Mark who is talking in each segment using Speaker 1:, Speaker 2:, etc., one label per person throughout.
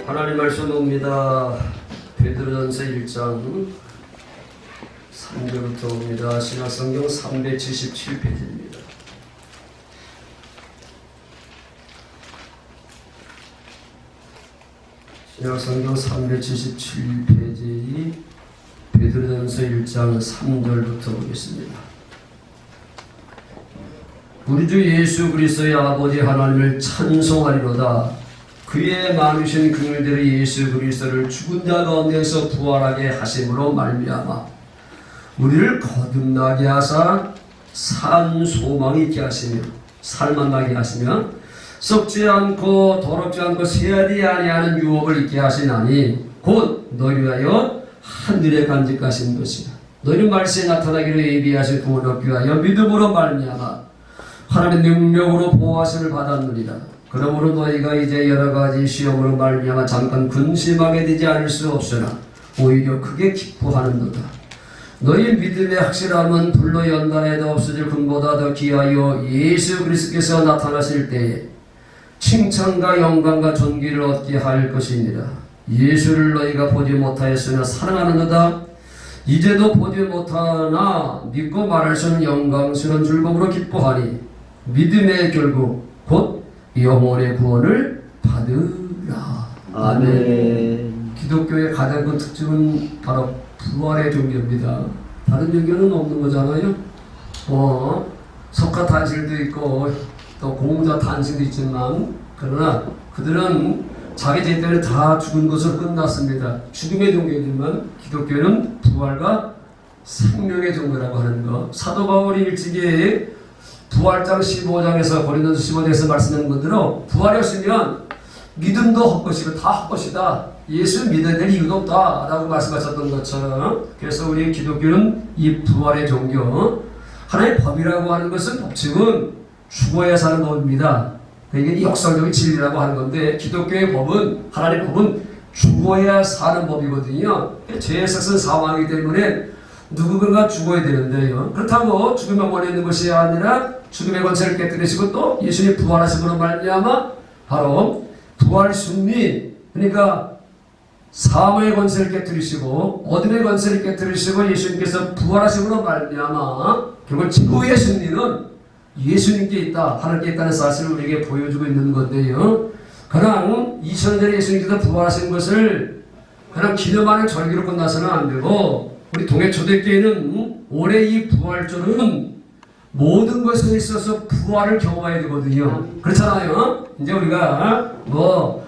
Speaker 1: 하나님 말씀 옵니다. 베드로전서 1장 3절부터 옵니다. 신약성경 377페이지입니다. 신약성경 377페이지 베드로전서 1장 3절부터 보겠습니다. 우리 주 예수 그리스도의 아버지 하나님을 찬송하리로다. 그의 많으신 긍휼대로 예수 그리스도를 죽은 자 가운데서 부활하게 하심으로 말미암아 우리를 거듭나게 하사 산 소망이 있게 하시며 살만 나게 하시며 썩지 않고 더럽지 않고 세하지 아니하는 유업을 있게 하시나니 곧 너희 위하여 하늘에 간직하신 것이라. 너희는 말세에 나타나기를 예비하신 구원을 얻기 위하여 믿음으로 말미암아 하나님의 능력으로 보호하심을 받았느니라. 그러므로 너희가 이제 여러가지 시험으로 말미암아 잠깐 근심하게 되지 않을 수 없으나 오히려 크게 기뻐하는도다. 너희 믿음의 확실함은 불로 연단에도 없어질 금보다 더 귀하여 예수 그리스도께서 나타나실 때에 칭찬과 영광과 존귀를 얻게 할 것이니라. 예수를 너희가 보지 못하였으나 사랑하는도다. 이제도 보지 못하나 믿고 말할 수 없는 영광스러운 즐거움으로 기뻐하니 믿음의 결국 곧 영혼의 구원을 받으라. 아멘. 기독교의 가장 큰 특징은 바로 부활의 종교입니다. 다른 종교는 없는 거잖아요. 석가 탄신도 있고 또 공자 탄신도 있지만 그러나 그들은 자기 죄 때문에 다 죽은 것으로 끝났습니다. 죽음의 종교지만 기독교는 부활과 생명의 종교라고 하는 것. 사도 바울이 일찍이 부활장 15장에서 고린도서 15장에서 말씀하는 것대로 부활이 없으면 믿음도 헛것이고 다 헛것이다. 예수 믿어야 될 이유도 없다 라고 말씀하셨던 것처럼 그래서 우리 기독교는 이 부활의 종교 하나의 법이라고 하는 것은 법칙은 죽어야 사는 법입니다. 이게 역사적인 진리라고 하는 건데 기독교의 법은 하나님의 법은 죽어야 사는 법이거든요. 죄의 삭은 사망이기 때문에 누군가 죽어야 되는데요. 그렇다고 죽으면 원해 있는 것이 아니라 죽음의 권세를 깨뜨리시고 또 예수님 부활하심으로 말미암아 바로 부활 승리, 그러니까 사망의 권세를 깨뜨리시고 어둠의 권세를 깨뜨리시고 예수님께서 부활하심으로 말미암아 결국 지구의 승리는 예수님께 있다, 하나님께 있다는 사실을 우리에게 보여주고 있는 건데요. 그냥 2000년 전에 예수님께서 부활하신 것을 그냥 기념하는 절기로 끝나서는 안 되고 우리 동해 초대교회는 올해 이 부활절은 모든 것에 있어서 부활을 경험해야 되거든요. 그렇잖아요. 이제 우리가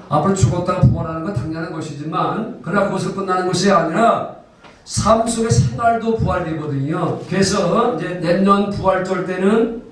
Speaker 1: 앞으로 죽었다가 부활하는 건 당연한 것이지만 그러나 그것을 끝나는 것이 아니라 삶 속의 생활도 부활되거든요. 그래서 이제 내년 부활절 때는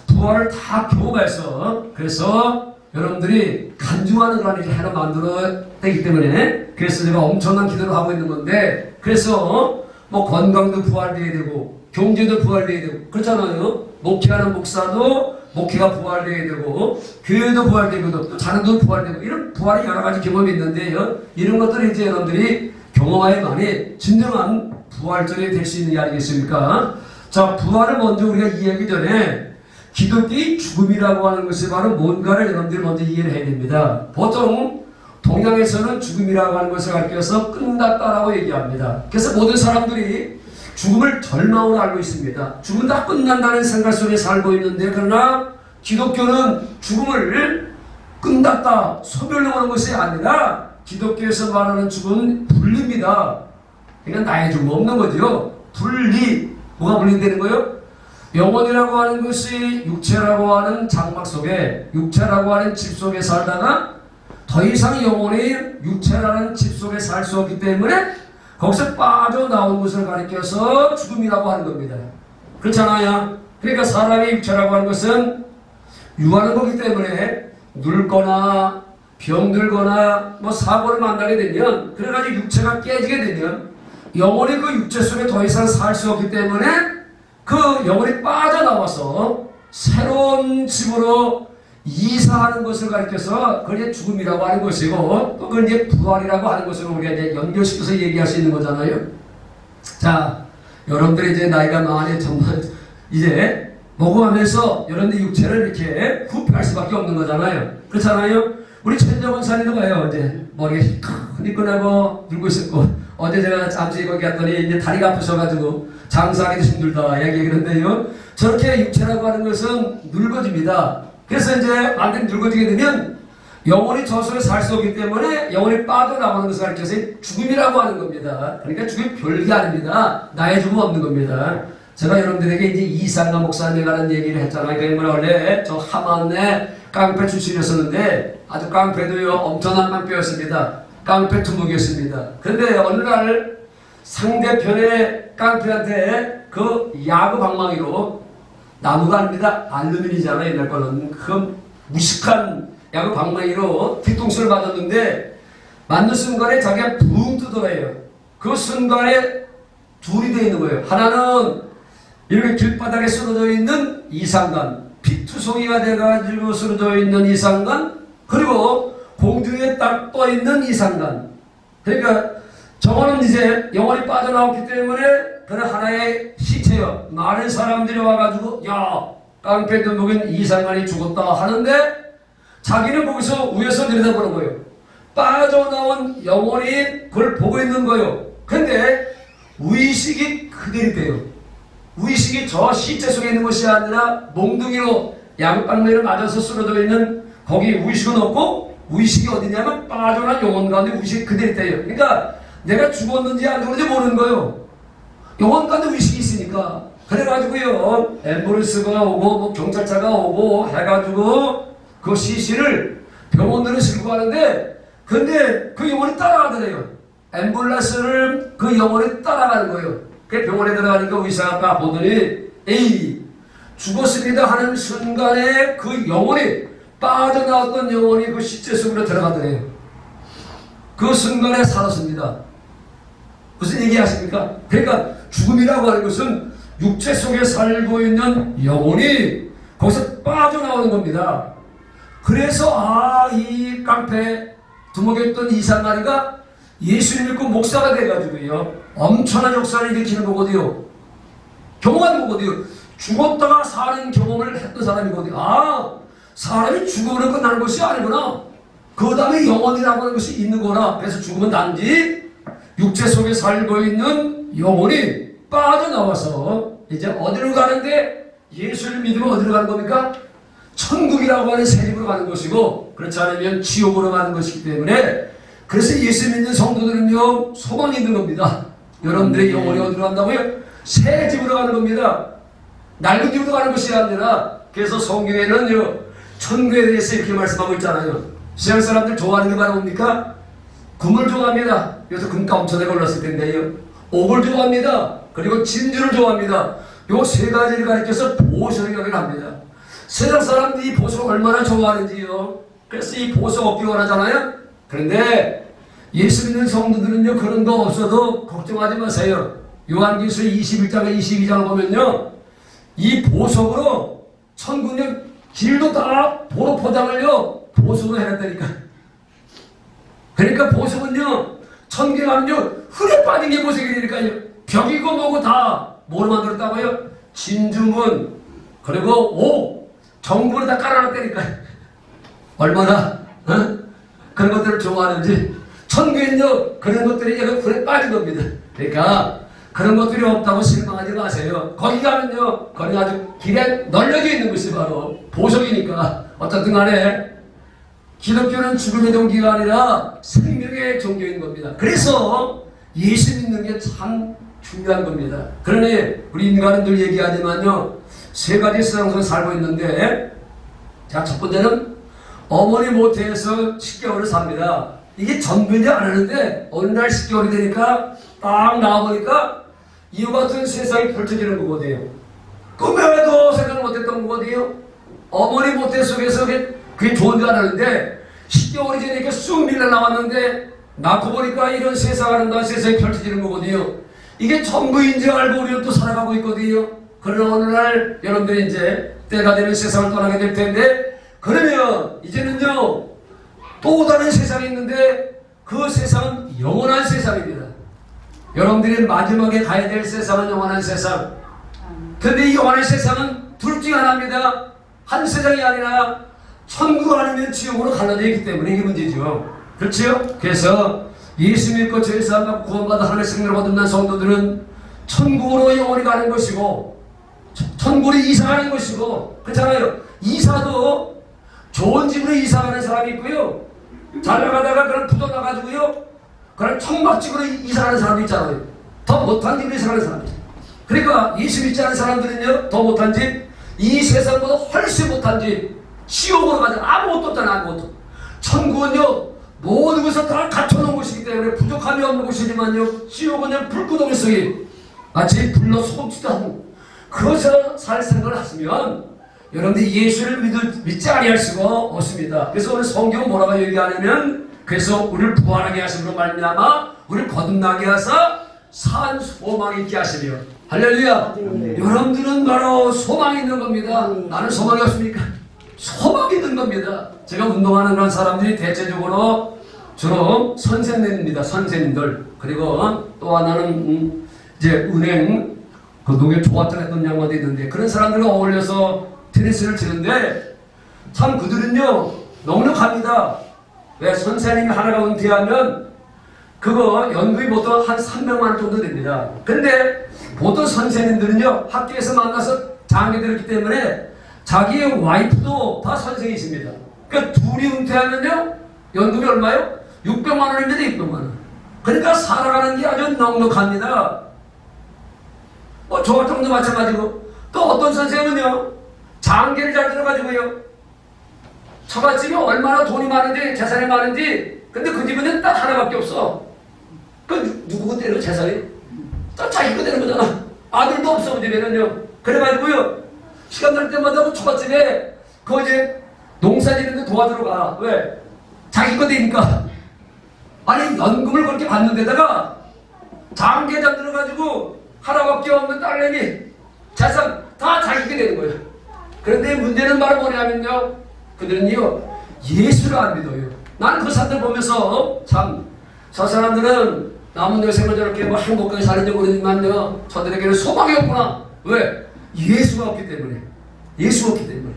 Speaker 1: 부활을 다 경험해서 그래서 여러분들이 간증하는 걸 이렇게 하나 만들어야 되기 때문에 그래서 제가 엄청난 기도를 하고 있는 건데 그래서 건강도 부활되어야 되고 경제도 부활되어야 되고 그렇잖아요. 목회하는 목사도 목회가 부활되어야 되고 교회도 부활되고 또 자녀도 부활되고 이런 부활이 여러 가지 경험이 있는데요. 이런 것들을 이제 여러분들이 경험해야만이 진정한 부활절이 될 수 있는 게 아니겠습니까? 자, 부활을 먼저 우리가 이해하기 전에 기독교의 죽음이라고 하는 것이 바로 뭔가를 여러분들이 먼저 이해를 해야 됩니다. 보통 동양에서는 죽음이라고 하는 것을 가르쳐서 끝났다라고 얘기합니다. 그래서 모든 사람들이 죽음을 절망으로 알고 있습니다. 죽음은 다 끝난다는 생각 속에 살고 있는데 그러나 기독교는 죽음을 끝났다, 소멸로 보는 것이 아니라 기독교에서 말하는 죽음은 분리입니다. 그러니까 나의 죽음 없는 거죠. 분리. 뭐가 분리되는 거예요? 영혼이라고 하는 것이 육체라고 하는 장막 속에 육체라고 하는 집 속에 살다가 더 이상 영혼이 육체라는 집 속에 살 수 없기 때문에 거기서 빠져나온 것을 가리켜서 죽음이라고 하는 겁니다. 그렇잖아요. 그러니까 사람의 육체라고 하는 것은 유하는 거기 때문에 늙거나 병들거나 사고를 만나게 되면 그래가지고 육체가 깨지게 되면 영혼이 그 육체 속에 더 이상 살 수 없기 때문에 그 영혼이 빠져나와서 새로운 집으로 이사하는 것을 가리켜서 그게 죽음이라고 하는 것이고 또 그걸 이제 부활이라고 하는 것을 우리가 이제 연결시켜서 얘기할 수 있는 거잖아요. 자, 여러분들이 이제 나이가 많이 정말 이제 먹어가면서 여러분들 육체를 이렇게 부패할 수밖에 없는 거잖아요. 그렇잖아요. 우리 천정 원사님도 봐요. 이제 머리가 희끈하고 늙고 있었고, 어제 제가 잠시 거기 갔더니 이제 다리가 아프셔가지고 장사하기도 힘들다 얘기하는데요. 저렇게 육체라고 하는 것은 늙어집니다. 그래서 이제 완전히 늙어지게 되면 영혼이 저 속에 살 수 없기 때문에 영혼이 빠져나가는 것을 가르쳐서 죽음이라고 하는 겁니다. 그러니까 죽음이 별게 아닙니다. 나의 죽음 없는 겁니다. 제가 여러분들에게 이제 이상한 목사님에 관한 얘기를 했잖아요. 그 인물은 원래 저 하만의 깡패 출신이었었는데 아주 깡패도요 엄청난 깡패였습니다. 깡패 두목이었습니다. 그런데 어느 날 상대편의 깡패한테 그 야구 방망이로, 나무가 아닙니다. 알루미늄이잖아요. 옛날 거는 그 무식한 야구 방망이로 뒤통수를 맞았는데 맞는 순간에 자기가 붕 뜨더래요. 그 순간에 둘이 되어 있는 거예요. 하나는 이렇게 길바닥에 쓰러져 있는 이상관, 피투성이가 돼가지고 쓰러져 있는 이상관, 그리고 공중에 딱 떠 있는 이상관. 그러니까 저거는 이제 영혼이 빠져나왔기 때문에 그는 하나의 시체요. 많은 사람들이 와가지고 야, 깡패들 먹인 이상관이 죽었다 하는데 자기는 거기서 위에서 내려다보는 거예요. 빠져나온 영혼이 그걸 보고 있는 거예요. 근데 의식이 그대로 돼요. 의식이 저 시체 속에 있는 것이 아니라 몽둥이로 양방매를 맞아서 쓰러져 있는 거기 의식은 없고, 의식이 어디냐면 빠져나온 영혼 가운데 의식이 그대로 돼요. 그러니까 내가 죽었는지 안 죽었는지 모르는 거예요. 영혼 가운데 의식이 있으니까. 그래가지고요 앰뷸런스가 오고 뭐 경찰차가 오고 해가지고 그 시신을 병원으로 싣고 가는데, 근데 그 영혼이 따라가더래요. 앰뷸런스를 그 영혼이 따라가는 거예요. 그 병원에 들어가니까 의사가 보더니 에이 죽었습니다 하는 순간에 그 영혼이, 빠져나왔던 영혼이 그 시체 속으로 들어가더래요. 그 순간에 살았습니다. 무슨 얘기 하십니까? 그러니까 죽음이라고 하는 것은 육체 속에 살고 있는 영혼이 거기서 빠져나오는 겁니다. 그래서 이 깡패 두목이었던 이상가리가 예수를 믿고 목사가 돼가지고요 엄청난 역사를 일으키는 거거든요. 경험한 거거든요. 죽었다가 사는 경험을 했던 사람이거든요. 사람이 죽음으로 끝나는 것이 아니구나. 그 다음에 영혼이라고 하는 것이 있는 거라. 그래서 죽음은 단지 육체 속에 살고 있는 영혼이 빠져나와서 이제 어디로 가는데, 예수를 믿으면 어디로 가는 겁니까? 천국이라고 하는 새 집으로 가는 것이고, 그렇지 않으면 지옥으로 가는 것이기 때문에, 그래서 예수 믿는 성도들은요 소망이 있는 겁니다. 여러분들의 영혼이 어디로 간다고요? 새 집으로 가는 겁니다. 낡은 집으로 가는 것이 아니라. 그래서 성경에는요 천국에 대해서 이렇게 말씀하고 있잖아요. 세상 사람들 좋아하는 게 바로 뭡니까? 금을 좋아합니다. 여기서 금가 엄청나게 올랐을 텐데요. 옥을 좋아합니다. 그리고 진주를 좋아합니다. 요 세 가지를 가리켜서 보석이라고 합니다. 세상 사람들이 이 보석을 얼마나 좋아하는지요. 그래서 이 보석 얻기 원하잖아요. 그런데 예수 믿는 성도들은요 그런 거 없어도 걱정하지 마세요. 요한계시록 21장 22장을 보면요 이 보석으로 천국의 길도 다 도로 포장을요 보석으로 해놨다니까. 그러니까 보석은요 천국에 가면요 흙에 빠진 게 보석이 되니까요. 벽이고 뭐고 다 뭐로 만들었다고요? 진주문 그리고 옥 정부를 다 깔아놨다니까. 얼마나 그런 것들을 좋아하는지. 천국에는요 그런 것들이 여기 불에 빠진 겁니다. 그러니까 그런 것들이 없다고 실망하지 마세요. 거기 가면요 거기 아주 길에 널려져 있는 것이 바로 보석이니까. 어떻든 간에 기독교는 죽음의 종교가 아니라 생명의 종교인 겁니다. 그래서 예수 믿는 게 참 중요한 겁니다. 그러니 우리 인간은 늘 얘기하지만요 세 가지 세상 속에 살고 있는데, 자, 첫 번째는 어머니 모태에서 10개월을 삽니다. 이게 전부인지 안 하는데 어느 날 10개월이 되니까 딱 나와보니까 이와 같은 세상이 펼쳐지는 거거든요. 꿈에도 생각을 못했던 거거든요. 어머니 모태 속에서 그게 좋은 줄 알았는데 10개월이 되니까 쑥 밀려 나왔는데 낳고 보니까 이런 세상 아름다운 세상이 펼쳐지는 거거든요. 이게 전부인지 알고 우리는 또 살아가고 있거든요. 그러나 어느 날 여러분들이 이제 때가 되면 세상을 떠나게 될 텐데, 그러면 이제는요 또 다른 세상이 있는데 그 세상은 영원한 세상입니다. 여러분들이 마지막에 가야 될 세상은 영원한 세상. 근데 이 영원한 세상은 둘 중 하나입니다. 한 세상이 아니라 천국 아니면 지옥으로 갈라져 있기 때문에 이게 문제죠. 그렇죠? 그래서 예수 믿고 죄 사함 받고 구원받아 하나님의 생명을 거듭난 성도들은 천국으로 영원히 가는 것이고 천국으로 이사가는 것이고, 그렇잖아요. 이사도 좋은 집으로 이사가는 사람이 있고요, 잘 나가다가 그런 부도 나가지고요 그런 청박집으로 이사가는 사람도 있잖아요. 더 못한 집으로 이사가는 사람이. 그러니까 예수 믿지 않은 사람들은요, 더 못한 집, 이 세상보다 훨씬 못한 집, 지옥으로 가자. 아무것도 없잖아. 아무것도. 천국은요 모든 것을 다 갖춰놓은 곳이기 때문에 부족함이 없는 곳이지만요, 지옥은요 불구덩이 속에 마치 불로 소금치도 하고 그것을 살 생각을 하시면 여러분들이 예수를 믿지 아니할 수가 없습니다. 그래서 오늘 성경은 뭐라고 얘기하냐면, 그래서 우리를 부활하게 하심으로 말미암아 우리를 거듭나게 하사 산 소망이 있게 하시며. 할렐루야. 여러분들은 바로 소망이 있는 겁니다. 나는 소망이 없습니까? 소망이 있는 겁니다. 제가 운동하는 그런 사람들이 대체적으로 주로 선생님입니다. 선생님들. 그리고 또 하나는 이제 은행 그 농협 조합장 했던 양반도 있는데, 그런 사람들과 어울려서 테니스를 치는데 참 그들은요 넉넉합니다. 왜? 선생님이 하나가 은퇴하면 그거 연금이 보통 한 300만 원 정도 됩니다. 근데 보통 선생님들은요 학교에서 만나서 장교 들었기 때문에 자기의 와이프도 다 선생이십니다. 그러니까 둘이 은퇴하면요 연금이 얼마요? 600만 원입니다. 600만 원. 그러니까 살아가는 게 아주 넉넉합니다. 저 같은 경우도 마찬가지고, 또 어떤 선생님은요 장계를 잘 들어가지고요 처갓집이 얼마나 돈이 많은지 재산이 많은지, 근데 그 집은 딱 하나밖에 없어. 그 누구 그대로 재산이 딱 자기 그대로 거잖아. 아들도 없어 그 집에는요. 그래가지고요 시간 날 때마다 그 처갓집에 그 이제 농사 짓는데 도와주러 가. 왜? 자기 거 되니까. 아니 연금을 그렇게 받는 데다가 장계 잘 들어가지고 하나밖에 없는 딸내미 재산 다 자기게 되는 거예요. 그런데 문제는 바로 뭐냐면요, 그들은요 예수를 안 믿어요. 나는 그 사람들 보면서 참 저 사람들은 남은 여생을 저렇게 뭐 행복하게 사는지 모르지만요 저들에게는 소망이 없구나. 왜? 예수가 없기 때문에. 예수가 없기 때문에.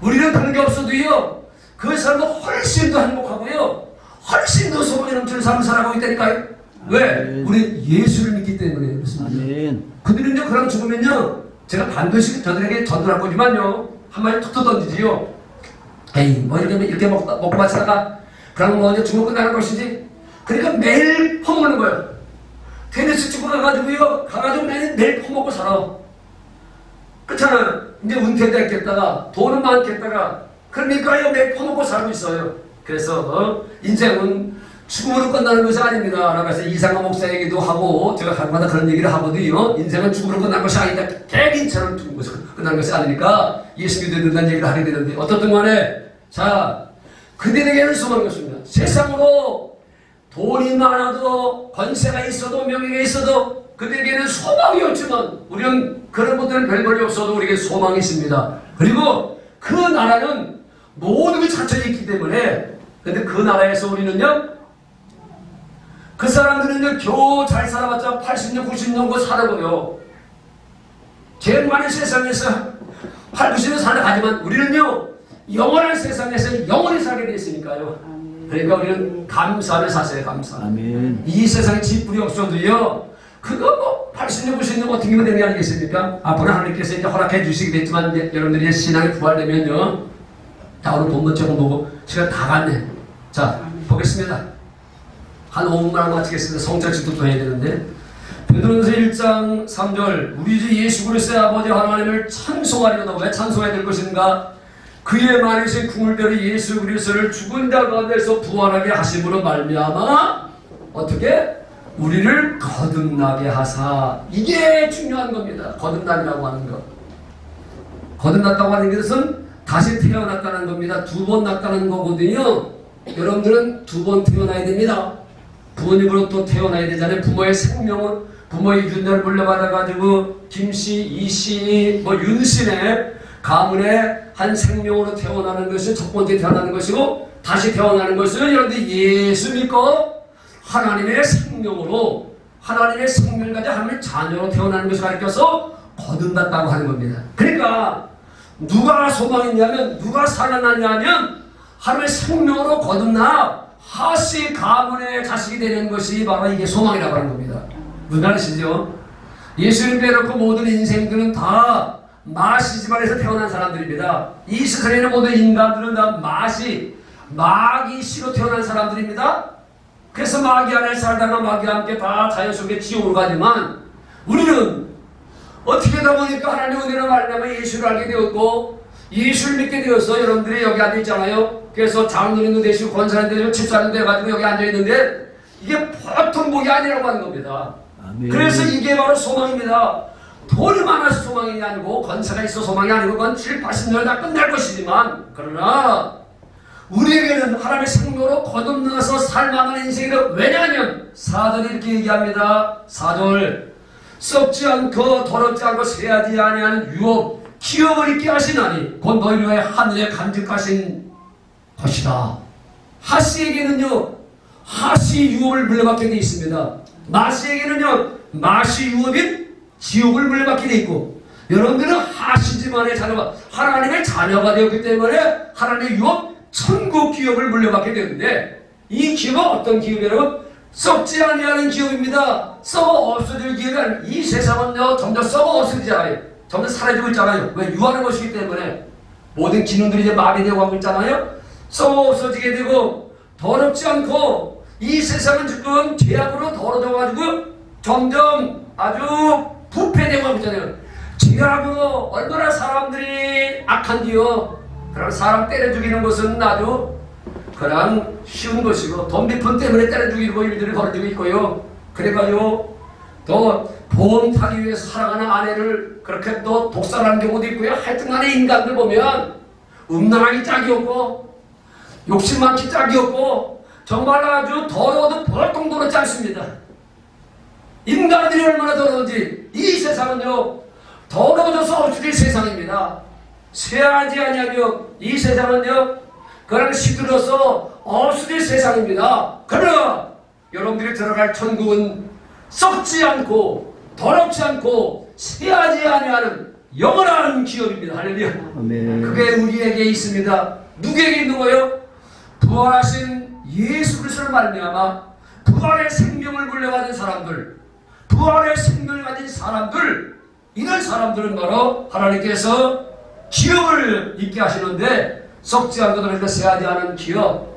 Speaker 1: 우리는 그런 게 없어도요 그 사람도 훨씬 더 행복하고요 훨씬 더 소망이 넘치는 삶을 살아가고 있다니까요. 왜? 우리 예수를 믿기 때문에 그렇습니다. 아멘. 그들은요 그럼 죽으면요 제가 반드시 저들에게 전도할 거지만요 한마디 툭툭 던지지요. 에이 뭐 이렇게 먹고 마시다가 그럼 뭐 이제 죽으면 끝나는 것이지. 그러니까 매일 퍼먹는 거예요. 테니스 치고 가가지고 매일 퍼먹고 살아. 그렇잖아요. 이제 은퇴도 했겠다가 돈은 많겠다가 그러니까요 매일 퍼먹고 살고 있어요. 그래서 인생은 죽음으로 끝나는 것이 아닙니다. 라고 해서 이상한 목사 얘기도 하고 제가 가끔마다 그런 얘기를 하거든요. 인생은 죽음으로 끝난 것이 아니다. 개인처럼 죽음으로 끝나는 것이 아니니까 예수 믿어야 된다는 얘기를 하게 되는데, 어떻든 간에 자 그들에게는 소망이 없습니다. 세상으로 돈이 많아도 권세가 있어도 명예가 있어도 그들에게는 소망이 없지만 우리는 그런 것들은 별 볼이 없어도 우리에게 소망이 있습니다. 그리고 그 나라는 모든 게 갖춰져 있기 때문에. 근데 그 나라에서 우리는요 그 사람들은요 겨우 잘 살아봤자 80년 90년 살아보요. 제일 많은 세상에서 8, 90년 살아가지만 우리는요 영원한 세상에서 영원히 살게 되어 있으니까요. 그러니까 우리는 감사를 사세요. 감사. 아멘. 이 세상에 집불이 없어도요 그거 뭐 80년 90년 어떻게 되는 게 아니겠습니까? 앞으로 하나님께서 이제 허락해 주시겠지만 이제 여러분들이 신앙이 부활되면요, 자 오늘 본문 조금 보고 시간 다 갔네. 자 보겠습니다. 한 5분만 마치겠습니다. 성자 집도 해야 되는데, 베드로전서 1장 3절 우리 주 예수 그리스도의 아버지 하나님을 찬송하리로다. 왜 찬송해야 될 것인가? 그의 많으신 궁을별이 예수 그리스도를 죽은 자 가운데서 부활하게 하심으로 말미암아 어떻게? 우리를 거듭나게 하사. 이게 중요한 겁니다. 거듭남이라고 하는 것. 거듭났다고 하는 것은 다시 태어났다는 겁니다. 두 번 났다는 거거든요. 여러분들은 두 번 태어나야 됩니다. 부모님으로부터 태어나야 되잖아요. 부모의 생명은, 부모의 윤회를 물려받아가지고 김씨, 이씨, 뭐 윤씨네 가문의 한 생명으로 태어나는 것이 첫 번째 태어나는 것이고, 다시 태어나는 것은 여러분들 예수 믿고 하나님의 생명으로, 하나님의 생명을 가진 하나님의 자녀로 태어나는 것을 가르쳐서 거듭났다고 하는 겁니다. 그러니까 누가 소망이냐면, 누가 살아나냐면 하나님의 생명으로 거듭나 하시 가문의 자식이 되는 것이 바로 이게 소망이라고 하는 겁니다. 무슨 말이시죠? 예수님 빼놓고 모든 인생들은 다 마시 집안에서 태어난 사람들입니다. 이 세상에 있는 모든 인간들은 다 마귀 씨로 태어난 사람들입니다. 그래서 마귀 안에 살다가 마귀와 함께 다 자연 속에 지옥으로 가지만, 우리는 어떻게 하다 보니까 하나님의 은혜로 말하면 예수를 알게 되었고, 예수를 믿게 되어서 여러분들이 여기 앉아 있잖아요. 그래서 장로님도 되시고 권사님도 되시고 집사님도 돼가지고 여기 앉아 있는데, 이게 보통 복이 아니라고 하는 겁니다. 아멘. 그래서 이게 바로 소망입니다. 돈이 많아서 소망이 아니고, 권세가 있어 소망이 아니고, 그건 7, 80년 다 끝날 것이지만, 그러나 우리에게는 하나님의 생명으로 거듭나서 살만한 인생이다. 왜냐하면 사절이 이렇게 얘기합니다. 4절, 썩지 않고 더럽지 않고 새하지 아니하는 유업 기업을 있게 하시나니 곧 너희를 위하여 하늘에 간직하신 것이다. 하시에게는요, 하시 유업을 물려받게 되어 있습니다. 마시에게는요, 마시 유업인 지옥을 물려받게 되어 있고, 여러분들은 하시 집안의 자녀가, 하나님의 자녀가 되었기 때문에 하나님의 유업 천국 기업을 물려받게 되는데, 이 기업은 어떤 기업이라고? 썩지 아니하는 기업입니다. 썩어 없어질 기업이 아니라, 이 세상은요 점점 썩어 없어지잖아요. 점점 사라지고 있잖아요. 왜? 유하는 것이기 때문에 모든 기능들이 이제 마비되고 하고 있잖아요. 썩어 없어지게 되고, 더럽지 않고, 이 세상은 지금 죄악으로 더러워져가지고 점점 아주 부패되고 하고 있잖아요. 죄악으로 얼마나 사람들이 악한디요. 그럼 사람 때려 죽이는 것은 아주 그냥 쉬운 것이고, 돈 몇 푼 때문에 때려 죽이고 일들이 벌어지고 있고요. 그래가지고 또 보험 타기 위해서 살아가는 아내를 그렇게 또 독살하는 경우도 있고요. 하여튼간에 인간들 보면 음란하기 짝이 없고, 욕심 많기 짝이 없고, 정말 아주 더러워도 보통 더럽지 않습니다. 인간들이 얼마나 더러운지, 이 세상은요 더러워져서 없어질 세상입니다. 쇠하지 아니하며 이 세상은요 그냥 시들어서 없어질 세상입니다. 그러나 여러분들이 들어갈 천국은 썩지 않고 더럽지 않고 쇠하지 아니하는 영원한 기업입니다. 할렐루야. 아멘. 그게 우리에게 있습니다. 누구에게 있는 거예요? 부활하신 예수 그리스도를 말미암아 부활의 생명을 물려받은 사람들, 부활의 생명을 가진 사람들, 이런 사람들은 바로 하나님께서 기업을 있게 하시는데, 썩지 않고 더럽게 쇠하지 않은 기업.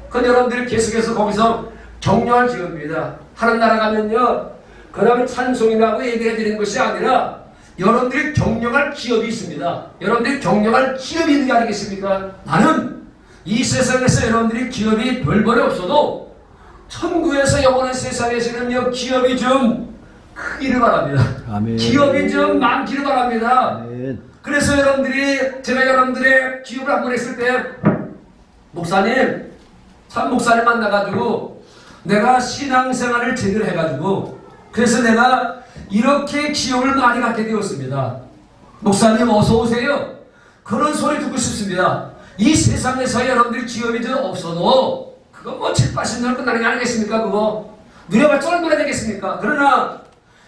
Speaker 1: 그건 여러분들이 계속해서 거기서 격려할 기업입니다. 하는 나라 가면요, 그러면 찬송이나 하고 얘기해 드리는 것이 아니라 여러분들이 격려할 기업이 있습니다. 여러분들이 격려할 기업이 있는 게 아니겠습니까? 나는 이 세상에서 여러분들이 기업이 별벌이 없어도 천국에서 영원한 세상에서는요 기업이 좀 크기를 바랍니다. 아멘. 기업이 좀 많기를 바랍니다. 아멘. 그래서 여러분들이, 제가 여러분들의 기업을 한번 했을 때, 목사님 만나가지고 내가 신앙생활을 제대로 해가지고, 그래서 내가 이렇게 기업을 많이 갖게 되었습니다. 목사님 어서 오세요. 그런 소리 듣고 싶습니다. 이 세상에서 여러분들이 기업이 좀 없어도 그거 뭐 7, 80년 끝나는 게 아니겠습니까? 그거 누려봤자 얼마나 되겠습니까? 그러나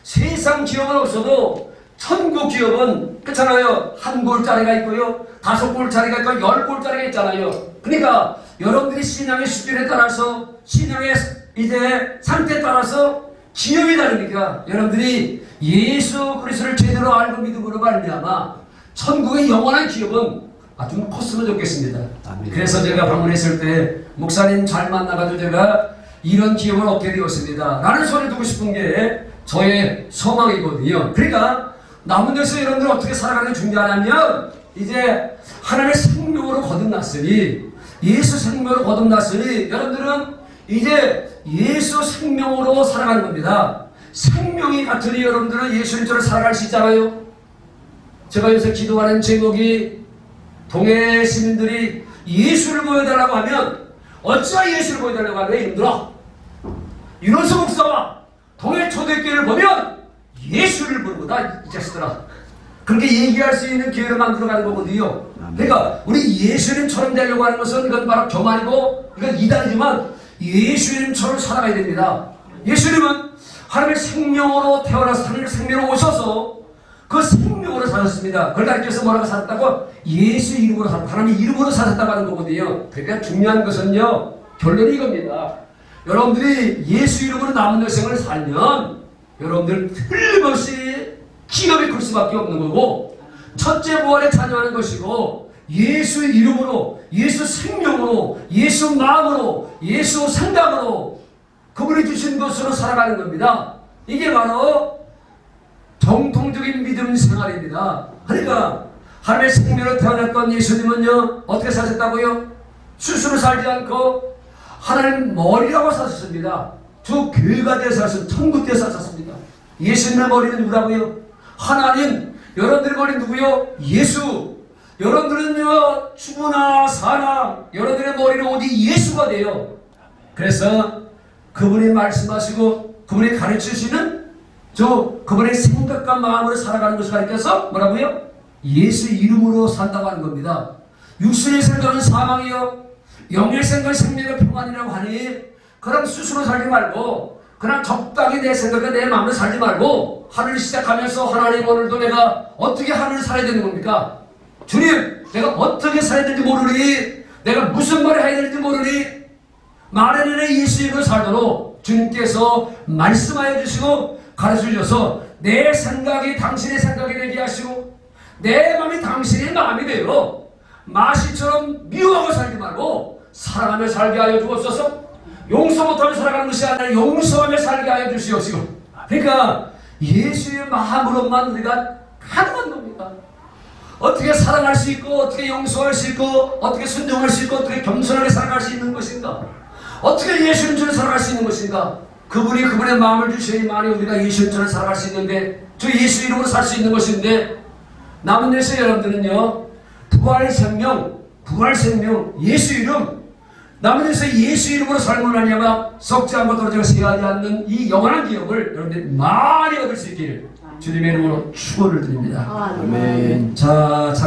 Speaker 1: 세상 기업은 없어도 천국 기업은 그렇잖아요. 1골짜리가 있고요, 5골짜리가 있고 10골짜리가 있잖아요. 그러니까 여러분들이 신앙의 수준에 따라서, 신앙의 이제 상태에 따라서 기업이 다르니까, 여러분들이 예수 그리스도를 제대로 알고 믿음으로 말미암아 천국의 영원한 기업은 아주 컸으면 좋겠습니다. 아멘. 그래서 제가 방문했을 때 목사님 잘 만나가지고 제가 이런 기업을 얻게 되었습니다 라는 소리를 듣고 싶은 게 저의 소망이거든요. 그러니까 남은 데서 여러분들 어떻게 살아가는지 중요하냐면, 이제 하나님의 생명으로 거듭났으니, 예수 생명으로 거듭났으니 여러분들은 이제 예수 생명으로 살아가는 겁니다. 생명이 같으니 여러분들은 예수님처럼 살아갈 수 있잖아요. 제가 요새 기도하는 제목이, 동해 시민들이 예수를 보여달라고 하면, 어찌나 예수를 보여달라고 하면 힘들어. 윤원수 목사와 동해 초대교회를 보면 예수를 보는 거다, 이 자식들아. 그렇게 얘기할 수 있는 기회를 만들어가는 거거든요. 그러니까 우리 예수님처럼 되려고 하는 것은, 이건 바로 교만이고 이건 이단이지만, 예수님처럼 살아가야 됩니다. 예수님은 하나님의 생명으로 태어나서 하나님의 생명으로 오셔서 그 생명으로 사셨습니다. 그걸 가르쳐서 뭐라고 살았다고? 예수 이름으로 하나님 이름으로 사셨다고 하는 거거든요. 그러니까 중요한 것은요, 결론이 이겁니다. 여러분들이 예수 이름으로 남은 여생을 살면 여러분들 틀림없이 기업이 클 수밖에 없는 거고, 첫째 부활에 참여하는 것이고, 예수 이름으로, 예수 생명으로, 예수 마음으로, 예수 생각으로 그분이 주신 것으로 살아가는 겁니다. 이게 바로 정통적인 믿음 생활입니다. 그러니까 하나님의 생명으로 태어났던 예수님은요, 어떻게 사셨다고요? 스스로 살지 않고 하나님 머리라고 사셨습니다. 주 교회가 되어서 사셨습니다. 천국 되어서 사셨습니다. 예수님의 머리는 누구라고요? 하나님. 여러분들의 머리는 누구요? 예수. 여러분들은요, 죽으나 사나 여러분들의 머리는 오직 예수가 돼요. 그래서 그분이 말씀하시고 그분이 가르치시는 그분의 생각과 마음으로 살아가는 것을 가르쳐서 뭐라고요? 예수 이름으로 산다고 하는 겁니다. 육신의 생각은 사망이요, 영의 생각은 생명의 평안이라고 하니, 그럼 스스로 살지 말고 그냥 적당히 내 생각과 내 마음으로 살지 말고, 하늘을 시작하면서 하나님, 오늘도 내가 어떻게 하늘을 살아야 되는 겁니까? 주님, 내가 어떻게 살아야 될지 모르니, 내가 무슨 말을 해야 될지 모르니, 말하는 내 예수 이름으로 살도록 주님께서 말씀하여 주시고 가르쳐 주셔서 내 생각이 당신의 생각이 되게 하시고 내 마음이 당신의 마음이 되어 마시처럼 미워하고 살지 말고 사랑하며 살게 하여 주옵소서. 용서 못하며 살아가는 것이 아니라 용서하며 살게 하여 주시옵시고. 그러니까 예수의 마음으로만 우리가 가능한 겁니다. 어떻게 사랑할 수 있고, 어떻게 용서할 수 있고, 어떻게 순종할 수 있고, 어떻게 겸손하게 살아갈 수 있는 것인가? 어떻게 예수님처럼 살아갈 수 있는 것인가? 그분이 그분의 마음을 주셔야만이 우리가 예수님처럼 살아갈 수 있는데, 저 예수 이름으로 살 수 있는 것인데, 남은 데서 여러분들은요, 부활 생명, 예수 이름, 남은 데서 예수 이름으로 살고 나냐면 썩지 않고 떨어지고 쇠하지 않는 이 영원한 기업을 여러분들이 많이 얻을 수 있기를 주님의 이름으로 축원을 드립니다.
Speaker 2: 아멘.
Speaker 1: 자.